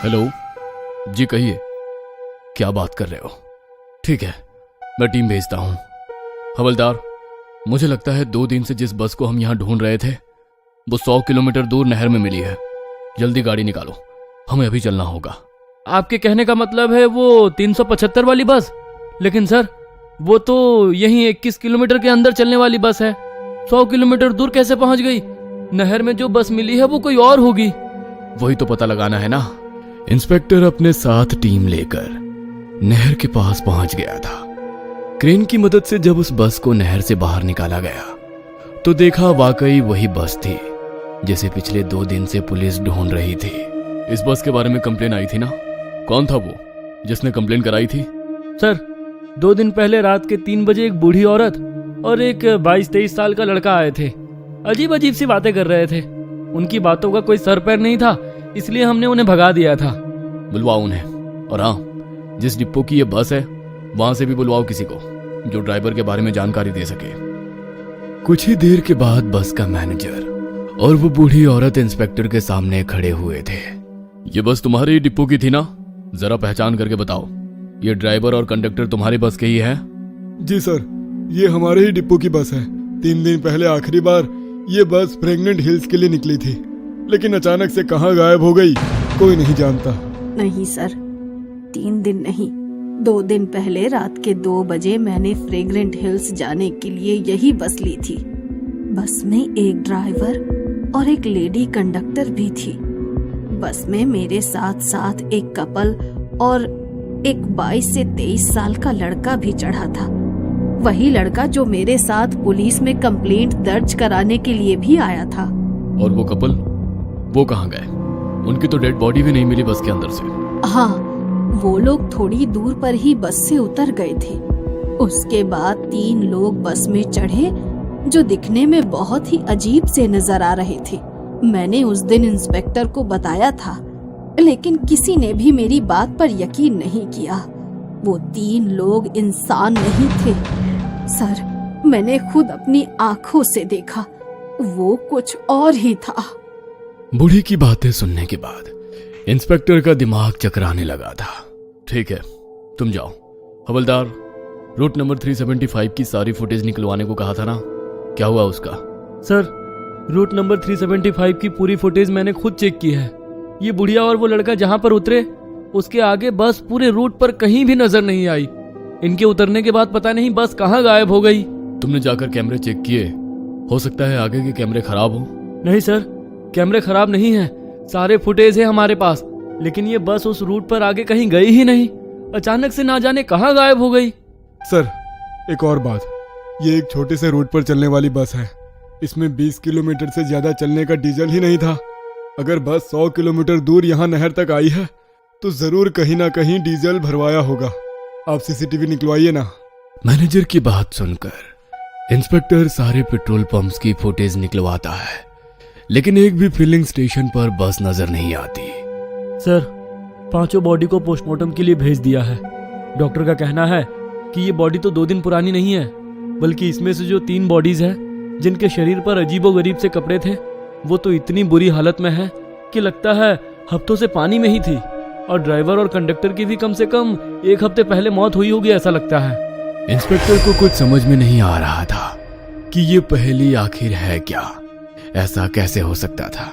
Hello जी, कहिए, क्या बात कर रहे हो? ठीक है, मैं टीम भेजता हूं। हवलदार, मुझे लगता है 2 दिन से जिस बस को हम यहां ढूंढ रहे थे वो 100 किलोमीटर दूर नहर में मिली है। जल्दी गाड़ी निकालो, हमें अभी चलना होगा। आपके कहने का मतलब है वो 375 वाली बस? लेकिन सर, वो तो यहीं 21 किलोमीटर के अंदर चलने वाली बस है। 100 किलोमीटर दूर कैसे पहुंच गई? नहर में जो बस मिली है वो कोई और होगी। वही तो पता लगाना है ना। इंस्पेक्टर अपने साथ टीम लेकर नहर के पास पहुंच गया था। क्रेन की मदद से जब उस बस को नहर से बाहर निकाला गया तो देखा वाकई वही बस थी जिसे पिछले 2 दिन से पुलिस ढूंढ रही थी। इस बस के बारे में कंप्लेन आई थी ना? कौन था वो जिसने कंप्लेन कराई थी? सर, 2 दिन पहले रात के 3 बजे एक बूढ़ी औरत और एक 22-23 साल का लड़का आए थे। अजीब अजीब सी बातें कर रहे थे। उनकी बातों का कोई सर पैर नहीं था, इसलिए हमने उन्हें भगा दिया था। बुलवाओ उन्हें, और हाँ, जिस डिपो की ये बस है वहां से भी बुलवाओ किसी को जो ड्राइवर के बारे में जानकारी दे सके। कुछ ही देर के बाद बस का मैनेजर और वो बूढ़ी औरत इंस्पेक्टर के सामने खड़े हुए थे। ये बस तुम्हारे डिपो की थी ना? जरा पहचान करके बताओ, ये ड्राइवर और कंडक्टर तुम्हारी बस के ही है? जी सर, ये हमारे ही डिपो की बस है। 3 दिन पहले आखिरी बार ये बस फ्रेगनेंट हिल्स के लिए निकली थी, लेकिन अचानक से कहाँ गायब हो गई कोई नहीं जानता। नहीं सर, 3 दिन नहीं, 2 दिन पहले रात के 2 बजे मैंने फ्रेग्रेंट हिल्स जाने के लिए यही बस ली थी। बस में एक ड्राइवर और एक लेडी कंडक्टर भी थी। बस में मेरे साथ साथ एक कपल और एक 22 से 23 साल का लड़का भी चढ़ा था। वही लड़का जो मेरे साथ पुलिस में कंप्लेंट दर्ज कराने के लिए भी आया था। और वो कपल, वो कहाँ गए? उनकी तो डेड बॉडी भी नहीं मिली बस के अंदर से। हाँ, वो लोग थोड़ी दूर पर ही बस से उतर गए थे। उसके बाद 3 लोग बस में चढ़े जो दिखने में बहुत ही अजीब से नजर आ रहे थे। मैंने उस दिन इंस्पेक्टर को बताया था, लेकिन किसी ने भी मेरी बात पर यकीन नहीं किया। वो 3 लोग इंसान नहीं थे सर, मैंने खुद अपनी आंखों से देखा, वो कुछ और ही था। बूढ़ी की बातें सुनने के बाद इंस्पेक्टर का दिमाग चकराने लगा था। ठीक है, तुम जाओ। हवलदार, रूट नंबर 375 की सारी फुटेज निकलवाने को कहा था ना, क्या हुआ उसका? सर, रूट नंबर 375 की पूरी फुटेज मैंने खुद चेक की है। ये बुढ़िया और वो लड़का जहां पर उतरे उसके आगे बस पूरे रूट पर कहीं भी नजर नहीं आई। इनके उतरने के बाद पता नहीं बस कहां गायब हो गई। तुमने जाकर कैमरे चेक किए? हो सकता है आगे के कैमरे खराब हो। नहीं सर, कैमरे खराब नहीं है, सारे फुटेज है हमारे पास, लेकिन ये बस उस रूट पर आगे कहीं गई ही नहीं। अचानक से ना जाने कहां गायब हो गई। सर, एक और बात, ये एक छोटे से रूट पर चलने वाली बस है। इसमें 20 किलोमीटर से ज्यादा चलने का डीजल ही नहीं था। अगर बस 100 किलोमीटर दूर यहाँ नहर तक आई है तो जरूर कहीं ना कहीं डीजल भरवाया होगा। आप सीसीटीवी निकलवाइए ना। मैनेजर की बात सुनकर इंस्पेक्टर सारे पेट्रोल पंप्स की फुटेज निकलवाता है, लेकिन एक भी फिलिंग स्टेशन पर बस नजर नहीं आती। सर, 5 बॉडी को पोस्टमार्टम के लिए भेज दिया है। डॉक्टर का कहना है कि ये बॉडी तो 2 दिन पुरानी नहीं है, बल्कि इसमें से जो 3 बॉडीज हैं जिनके शरीर पर अजीबोगरीब से कपड़े थे वो तो इतनी बुरी हालत में है कि लगता है हफ्तों से पानी में ही थी। और ड्राइवर और कंडक्टर की भी कम से कम 1 हफ्ते पहले मौत हुई होगी, ऐसा लगता है। इंस्पेक्टर को कुछ समझ में नहीं आ रहा था कि ये पहेली आखिर है क्या। ऐसा कैसे हो सकता था?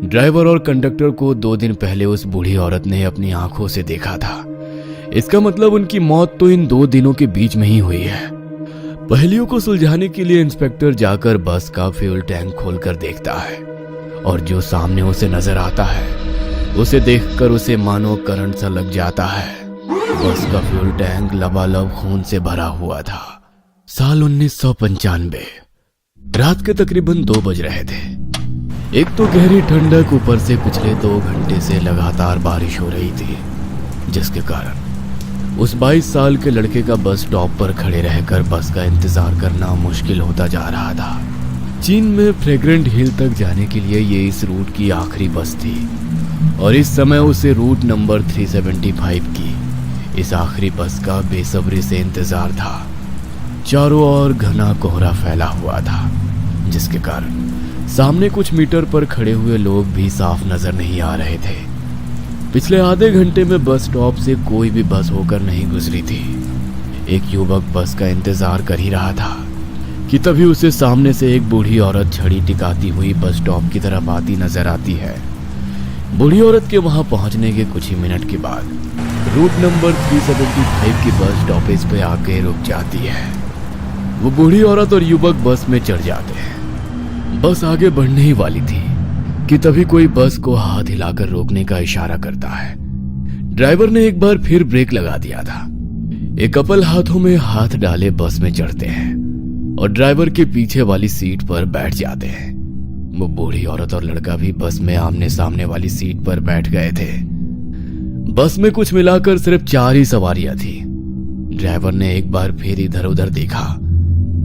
ड्राइवर और कंडक्टर को 2 दिन पहले उस बूढ़ी औरत ने अपनी आंखों से देखा था। इसका मतलब उनकी मौत तो इन 2 दिनों के बीच में ही हुई है। पहेलियों को सुलझाने के लिए इंस्पेक्टर जाकर बस का फ्यूल टैंक खोलकर देखता है, और जो सामने उसे नजर आता है उसे देखकर उसे मानो करंट सा लग जाता है। बस का फ्यूल टैंक लबालब खून से भरा हुआ था। साल 1995, रात के तकरीबन 2 बज रहे थे। एक तो गहरी ठंडक, ऊपर से पिछले 2 घंटे से लगातार बारिश हो रही थी, जिसके कारण उस 22 साल के लड़के का बस स्टॉप पर खड़े रहकर बस का इंतजार करना मुश्किल होता जा रहा था। चीन में फ्रेग्रेंट हिल तक जाने के लिए ये इस रूट की आखिरी बस थी, और इस समय उसे रूट नंबर 375 की इस आखिरी बस का बेसब्री से इंतजार था। चारों ओर घना कोहरा फैला हुआ था, जिसके कारण सामने कुछ मीटर पर खड़े हुए लोग भी साफ नजर नहीं आ रहे थे। पिछले आधे घंटे में बस स्टॉप से कोई भी बस होकर नहीं गुजरी थी। एक युवक बस का इंतजार कर ही रहा था कि तभी उसे सामने से एक बूढ़ी औरत छड़ी टिकाती हुई बस स्टॉप की तरफ आती नजर आती है। बूढ़ी औरत के वहां पहुंचने के कुछ ही मिनट के बाद रूट नंबर 375 की बस स्टॉपेज पे आके रुक जाती है। वो बूढ़ी औरत और युवक बस में चढ़ जाते हैं। बस आगे बढ़ने ही वाली थी कि तभी कोई बस को हाथ हिलाकर रोकने का इशारा करता है। ड्राइवर ने एक बार फिर ब्रेक लगा दिया था। एक कपल हाथों में हाथ डाले बस में चढ़ते हैं और ड्राइवर के पीछे वाली सीट पर बैठ जाते हैं। वो बूढ़ी औरत और लड़का भी बस में आमने सामने वाली सीट पर बैठ गए थे। बस में कुछ मिलाकर सिर्फ 4 ही सवारियां थी। ड्राइवर ने एक बार फिर इधर उधर देखा।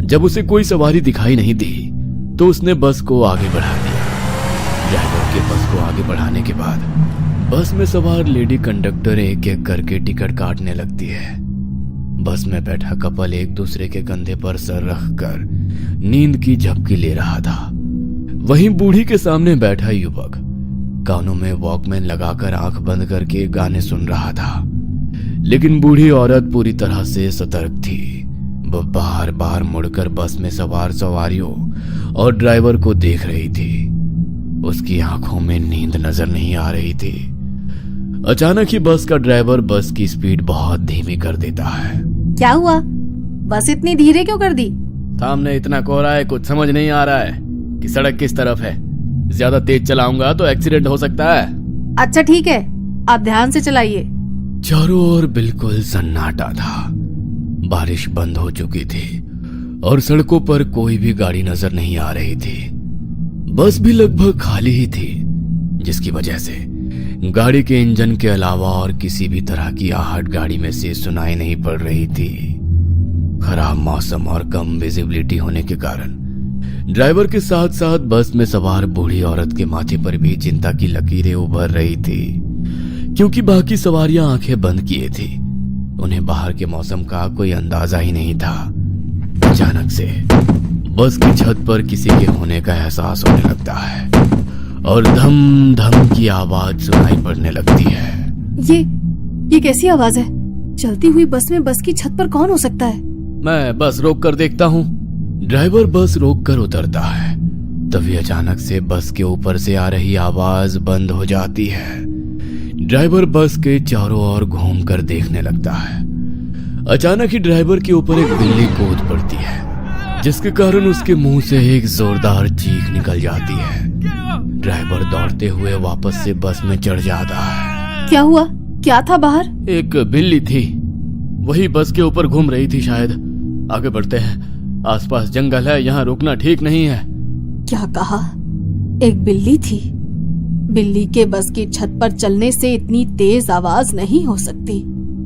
जब उसे कोई सवारी दिखाई नहीं दी तो उसने बस को आगे बढ़ा दिया। ड्राइवर के बस को आगे बढ़ाने के बाद बस में सवार लेडी कंडक्टर एक एक करके टिकट काटने लगती है। बस में बैठा कपल एक दूसरे के कंधे पर सर रखकर नींद की झपकी ले रहा था। वहीं बूढ़ी के सामने बैठा युवक कानों में वॉकमैन लगाकर आंख बंद करके गाने सुन रहा था। लेकिन बूढ़ी औरत पूरी तरह से सतर्क थी। वह बार बार मुड़कर बस में सवार सवारियों और ड्राइवर को देख रही थी। उसकी आंखों में नींद नजर नहीं आ रही थी। अचानक ही बस का ड्राइवर बस की स्पीड बहुत धीमी कर देता है। क्या हुआ? बस इतनी धीरे क्यों कर दी? सामने इतना कोहरा है, कुछ समझ नहीं आ रहा है कि सड़क किस तरफ है। ज्यादा तेज चलाऊंगा तो एक्सीडेंट हो सकता है। अच्छा ठीक है, आप ध्यान से चलाइए। चारों ओर बिल्कुल सन्नाटा था। बारिश बंद हो चुकी थी और सड़कों पर कोई भी गाड़ी नजर नहीं आ रही थी। बस भी लगभग खाली ही थी, जिसकी वजह से गाड़ी के इंजन के अलावा और किसी भी तरह की आहट गाड़ी में से सुनाई नहीं पड़ रही थी। खराब मौसम और कम विजिबिलिटी होने के कारण ड्राइवर के साथ साथ बस में सवार बूढ़ी औरत के माथे पर भी चिंता की लकीरें उभर रही थी, क्योंकि बाकी सवारियां आंखें बंद किए थी। उन्हें बाहर के मौसम का कोई अंदाजा ही नहीं था। अचानक से बस की छत पर किसी के होने का एहसास होने लगता है और धम धम की आवाज सुनाई पड़ने लगती है। ये कैसी आवाज है? चलती हुई बस में बस की छत पर कौन हो सकता है? मैं बस रोक कर देखता हूँ। ड्राइवर बस रोक कर उतरता है। तभी अचानक से बस के ऊपर से आ रही आवाज बंद हो जाती है। ड्राइवर बस के चारों ओर घूम कर देखने लगता है। अचानक ही ड्राइवर के ऊपर एक बिल्ली कूद पड़ती है, जिसके कारण उसके मुंह से एक जोरदार चीख निकल जाती है। ड्राइवर दौड़ते हुए वापस से बस में चढ़ जाता है। क्या हुआ? क्या था बाहर? एक बिल्ली थी, वही बस के ऊपर घूम रही थी शायद। आगे बढ़ते हैं, आसपास जंगल है, यहाँ रुकना ठीक नहीं है। क्या कहा? एक बिल्ली थी? बिल्ली के बस की छत पर चलने से इतनी तेज आवाज नहीं हो सकती।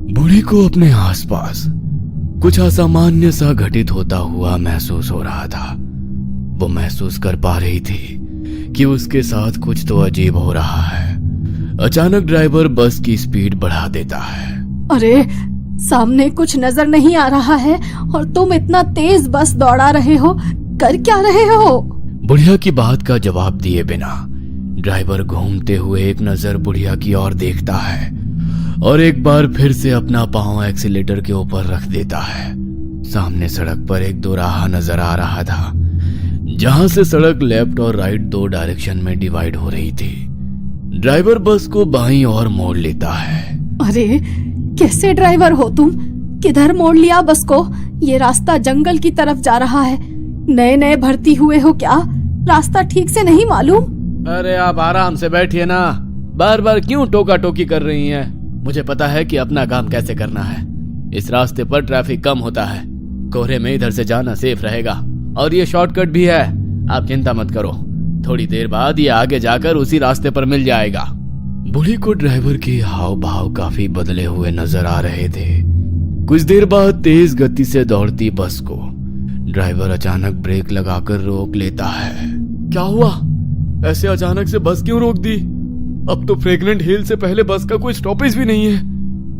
बूढ़ी को अपने आसपास कुछ असामान्य सा घटित होता हुआ महसूस हो रहा था। वो महसूस कर पा रही थी कि उसके साथ कुछ तो अजीब हो रहा है। अचानक ड्राइवर बस की स्पीड बढ़ा देता है। अरे सामने कुछ नजर नहीं आ रहा है और तुम इतना तेज बस दौड़ा रहे हो, कर क्या रहे हो? बुढ़िया की बात का जवाब दिए बिना ड्राइवर घूमते हुए एक नजर बुढ़िया की ओर देखता है और एक बार फिर से अपना पांव एक्सीलेटर के ऊपर रख देता है। सामने सड़क पर एक दोराहा नजर आ रहा था, जहां से सड़क लेफ्ट और राइट 2 डायरेक्शन में डिवाइड हो रही थी। ड्राइवर बस को बाईं ओर मोड़ लेता है। अरे कैसे ड्राइवर हो तुम? किधर मोड़ लिया बस को? ये रास्ता जंगल की तरफ जा रहा है। नए नए भर्ती हुए हो क्या? रास्ता ठीक से नहीं मालूम? अरे आप आराम से बैठिए ना, बार बार क्यों टोका टोकी कर रही हैं? मुझे पता है कि अपना काम कैसे करना है। इस रास्ते पर ट्रैफिक कम होता है, कोहरे में इधर से जाना सेफ रहेगा और ये शॉर्टकट भी है। आप चिंता मत करो, थोड़ी देर बाद ये आगे जाकर उसी रास्ते पर मिल जाएगा। बूढ़ी को ड्राइवर के हाव भाव काफी बदले हुए नजर आ रहे थे। कुछ देर बाद तेज गति से दौड़ती बस को ड्राइवर अचानक ब्रेक लगाकर रोक लेता है। क्या हुआ? ऐसे अचानक से बस क्यों रोक दी? अब तो फ्रेगनेंट हिल से पहले बस का कोई स्टॉपेज भी नहीं है।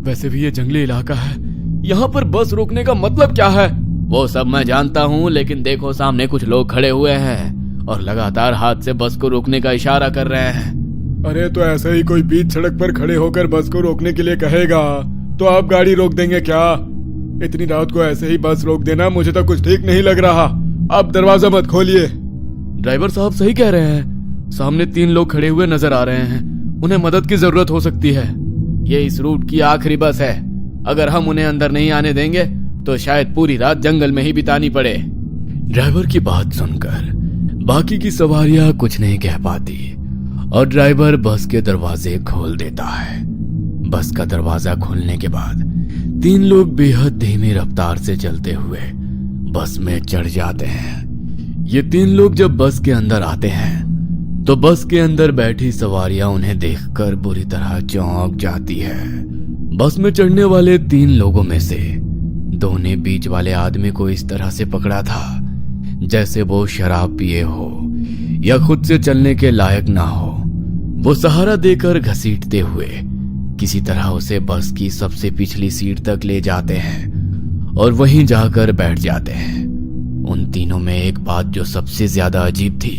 वैसे भी ये जंगली इलाका है, यहाँ पर बस रोकने का मतलब क्या है? वो सब मैं जानता हूँ, लेकिन देखो सामने कुछ लोग खड़े हुए हैं और लगातार हाथ से बस को रोकने का इशारा कर रहे हैं। अरे तो ऐसे ही कोई बीच सड़क पर खड़े होकर बस को रोकने के लिए कहेगा तो आप गाड़ी रोक देंगे क्या? इतनी रात को ऐसे ही बस रोक देना मुझे तो कुछ ठीक नहीं लग रहा। आप दरवाजा मत खोलिए। ड्राइवर साहब सही कह रहे हैं, सामने 3 लोग खड़े हुए नजर आ रहे हैं, उन्हें मदद की जरूरत हो सकती है। ये इस रूट की आखिरी बस है, अगर हम उन्हें अंदर नहीं आने देंगे तो शायद पूरी रात जंगल में ही बितानी पड़े। ड्राइवर की बात सुनकर बाकी की सवारियां कुछ नहीं कह पाती और ड्राइवर बस के दरवाजे खोल देता है। बस का दरवाजा खोलने के बाद 3 लोग बेहद धीमी रफ्तार से चलते हुए बस में चढ़ जाते हैं। ये 3 लोग जब बस के अंदर आते हैं तो बस के अंदर बैठी सवारियां उन्हें देखकर बुरी तरह चौंक जाती है। बस में चढ़ने वाले 3 लोगों में से 2 ने बीच वाले आदमी को इस तरह से पकड़ा था जैसे वो शराब पिए हो या खुद से चलने के लायक ना हो। वो सहारा देकर घसीटते हुए किसी तरह उसे बस की सबसे पिछली सीट तक ले जाते हैं और वहीं जाकर बैठ जाते हैं। उन तीनों में एक बात जो सबसे ज्यादा अजीब थी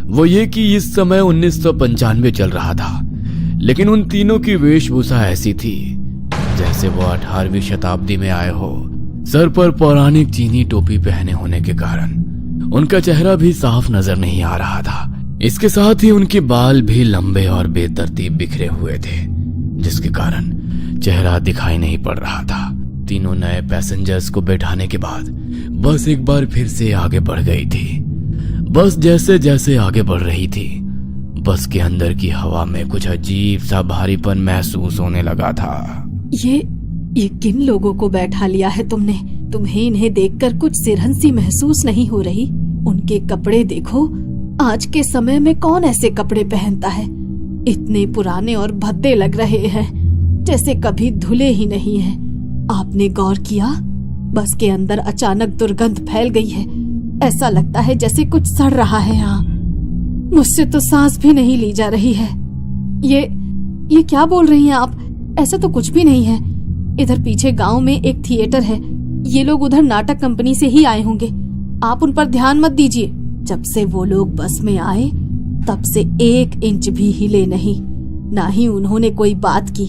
वो ये कि इस समय 1995 चल रहा था, लेकिन उन तीनों की वेशभूषा ऐसी थी जैसे वो 18वीं शताब्दी में आए हो। सर पर पौराणिक चीनी टोपी पहने होने के कारण उनका चेहरा भी साफ नजर नहीं आ रहा था। इसके साथ ही उनके बाल भी लंबे और बेतरतीब बिखरे हुए थे, जिसके कारण चेहरा दिखाई नहीं पड़ रहा था। तीनों नए पैसेंजर्स को बैठाने के बाद बस एक बार फिर से आगे बढ़ गई थी। बस जैसे जैसे आगे बढ़ रही थी, बस के अंदर की हवा में कुछ अजीब सा भारीपन महसूस होने लगा था। ये किन लोगों को बैठा लिया है तुमने? तुम्हें इन्हें देखकर कुछ सिरहन सी महसूस नहीं हो रही? उनके कपड़े देखो, आज के समय में कौन ऐसे कपड़े पहनता है? इतने पुराने और भद्दे लग रहे हैं, जैसे कभी धुले ही नहीं हैं। आपने गौर किया? बस के अंदर अचानक दुर्गंध फैल गई है। ऐसा लगता है जैसे कुछ सड़ रहा है यहाँ। मुझसे तो सांस भी नहीं ली जा रही है। ये क्या बोल रही हैं आप? ऐसा तो कुछ भी नहीं है। इधर पीछे गांव में एक थिएटर है, ये लोग उधर नाटक कंपनी से ही आए होंगे। आप उन पर ध्यान मत दीजिए। जब से वो लोग बस में आए तब से 1 इंच भी हिले नहीं, ना ही उन्होंने कोई बात की।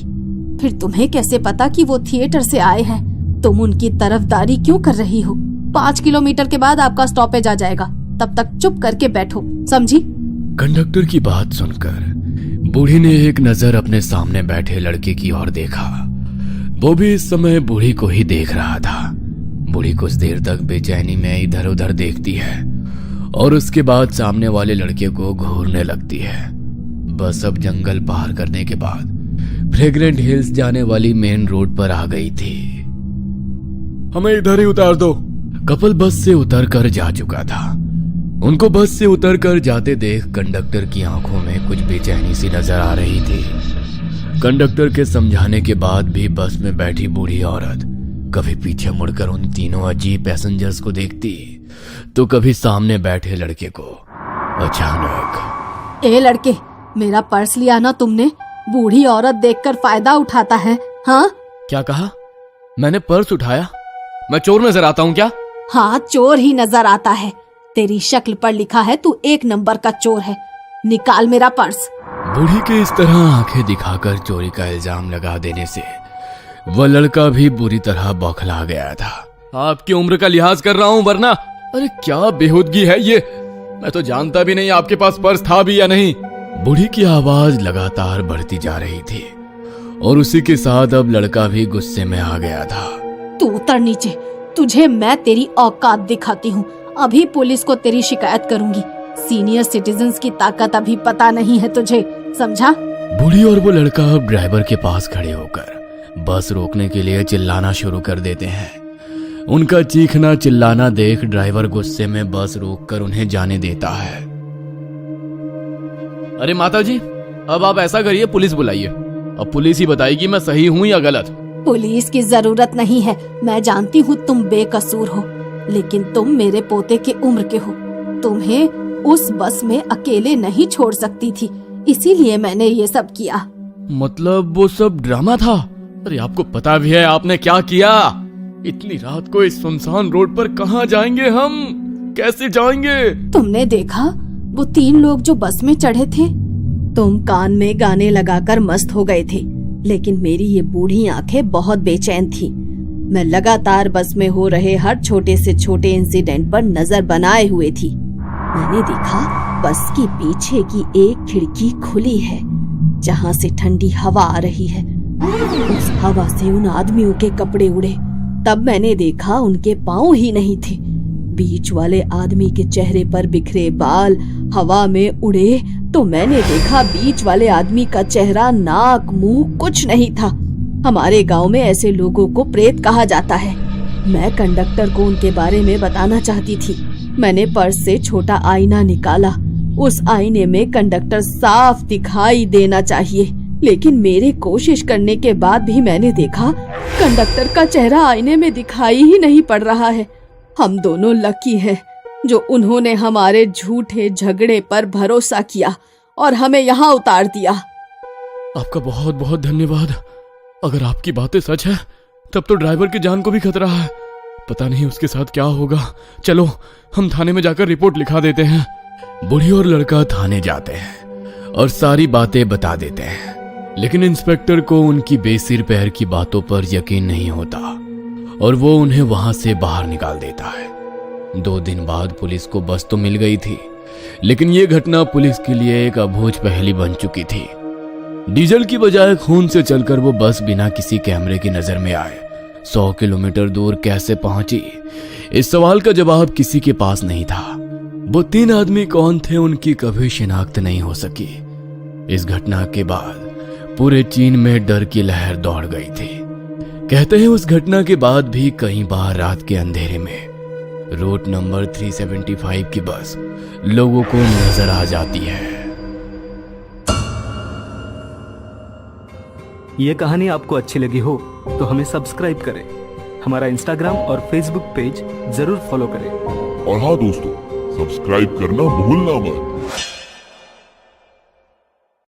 फिर तुम्हें कैसे पता कि वो थिएटर से आए हैं? तुम उनकी तरफदारी क्यों कर रही हो? 5 किलोमीटर के बाद आपका स्टॉपेज आ जाएगा, तब तक चुप करके बैठो, समझी? कंडक्टर की बात सुनकर बूढ़ी ने एक नजर अपने सामने बैठे लड़के की ओर देखा। वो भी इस समय बूढ़ी को ही देख रहा था। बूढ़ी कुछ देर तक बेचैनी में इधर उधर देखती है और उसके बाद सामने वाले लड़के को घूरने लगती है। बस अब जंगल पार करने के बाद फ्रेग्रेंट हिल्स जाने वाली मेन रोड पर आ गई थी। हमें इधर ही उतार दो। कपल बस से उतर कर जा चुका था। उनको बस से उतर कर जाते देख कंडक्टर की आंखों में कुछ बेचैनी सी नजर आ रही थी। कंडक्टर के समझाने के बाद भी बस में बैठी बूढ़ी औरत कभी पीछे मुड़कर उन तीनों अजीब पैसेंजर्स को देखती तो कभी सामने बैठे लड़के को। अचानक, ए लड़के, मेरा पर्स लिया ना तुमने? बूढ़ी औरत देखकर फायदा उठाता है, हाँ? क्या कहा? मैंने पर्स उठाया? मैं चोर नजर आता हूँ क्या? हाँ, चोर ही नजर आता है। तेरी शक्ल पर लिखा है तू 1 नंबर का चोर है। निकाल मेरा पर्स। बूढ़ी के इस तरह आंखें दिखाकर चोरी का इल्जाम लगा देने से वह लड़का भी बुरी तरह बौखला गया था। आपकी उम्र का लिहाज कर रहा हूँ वरना। अरे क्या बेहूदगी है ये, मैं तो जानता भी नहीं आपके पास पर्स था भी या नहीं। बूढ़ी की आवाज लगातार बढ़ती जा रही थी और उसी के साथ अब लड़का भी गुस्से में आ गया था। तू उतर नीचे, तुझे मैं तेरी औकात दिखाती हूँ। अभी पुलिस को तेरी शिकायत करूंगी। सीनियर सिटीजन्स की ताकत अभी पता नहीं है तुझे, समझा? बूढ़ी और वो लड़का अब ड्राइवर के पास खड़े होकर बस रोकने के लिए चिल्लाना शुरू कर देते हैं। उनका चीखना चिल्लाना देख ड्राइवर गुस्से में बस रोककर उन्हें जाने देता है। अरे माताजी, अब आप ऐसा करिए, पुलिस बुलाइए। अब पुलिस ही बताएगी मैं सही हूँ या गलत। पुलिस की जरूरत नहीं है। मैं जानती हूँ तुम बेकसूर हो, लेकिन तुम मेरे पोते के उम्र के हो। तुम्हें उस बस में अकेले नहीं छोड़ सकती थी, इसीलिए मैंने ये सब किया। मतलब वो सब ड्रामा था? अरे आपको पता भी है आपने क्या किया? इतनी रात को इस सुनसान रोड पर कहाँ जाएंगे हम? कैसे जाएंगे? तुमने देखा वो 3 लोग जो बस में चढ़े थे? तुम कान में गाने लगाकर मस्त हो गए थे, लेकिन मेरी ये बूढ़ी आंखें बहुत बेचैन थी। मैं लगातार बस में हो रहे हर छोटे से छोटे इंसिडेंट पर नजर बनाए हुए थी। मैंने देखा बस के पीछे की एक खिड़की खुली है, जहां से ठंडी हवा आ रही है। उस हवा से उन आदमियों के कपड़े उड़े। तब मैंने देखा उनके पाँव ही नहीं थे। बीच वाले आदमी के चेहरे पर बिखरे बाल हवा में उड़े तो मैंने देखा बीच वाले आदमी का चेहरा, नाक, मुंह कुछ नहीं था। हमारे गांव में ऐसे लोगों को प्रेत कहा जाता है। मैं कंडक्टर को उनके बारे में बताना चाहती थी। मैंने पर्स से छोटा आईना निकाला। उस आईने में कंडक्टर साफ दिखाई देना चाहिए, लेकिन मेरे कोशिश करने के बाद भी मैंने देखा कंडक्टर का चेहरा आईने में दिखाई ही नहीं पड़ रहा है। हम दोनों लकी हैं जो उन्होंने हमारे झूठे झगड़े पर भरोसा किया और हमें यहाँ उतार दिया। आपका बहुत बहुत धन्यवाद। अगर आपकी बातें सच है तब तो ड्राइवर की जान को भी खतरा है। पता नहीं उसके साथ क्या होगा। चलो हम थाने में जाकर रिपोर्ट लिखा देते हैं। बूढ़ी और लड़का थाने जाते हैं और सारी बातें बता देते हैं, लेकिन इंस्पेक्टर को उनकी बेसिर पैर की बातों पर यकीन नहीं होता और वो उन्हें वहां से बाहर निकाल देता है। 2 दिन बाद पुलिस को बस तो मिल गई थी, लेकिन ये घटना पुलिस के लिए एक अबूझ पहेली बन चुकी थी। डीजल की बजाय खून से चलकर वो बस बिना किसी कैमरे की नजर में आए 100 किलोमीटर दूर कैसे पहुंची? इस सवाल का जवाब किसी के पास नहीं था। वो 3 आदमी कौन थे उनकी कभी शिनाख्त नहीं हो सकी। इस घटना के बाद पूरे चीन में डर की लहर दौड़ गई थी। कहते हैं उस घटना के बाद भी कई बार रात के अंधेरे में रूट नंबर 375 की बस लोगों को नजर आ जाती है। ये कहानी आपको अच्छी लगी हो तो हमें सब्सक्राइब करें, हमारा इंस्टाग्राम और फेसबुक पेज जरूर फॉलो करें। और हाँ दोस्तों, सब्सक्राइब करना भूलना मत।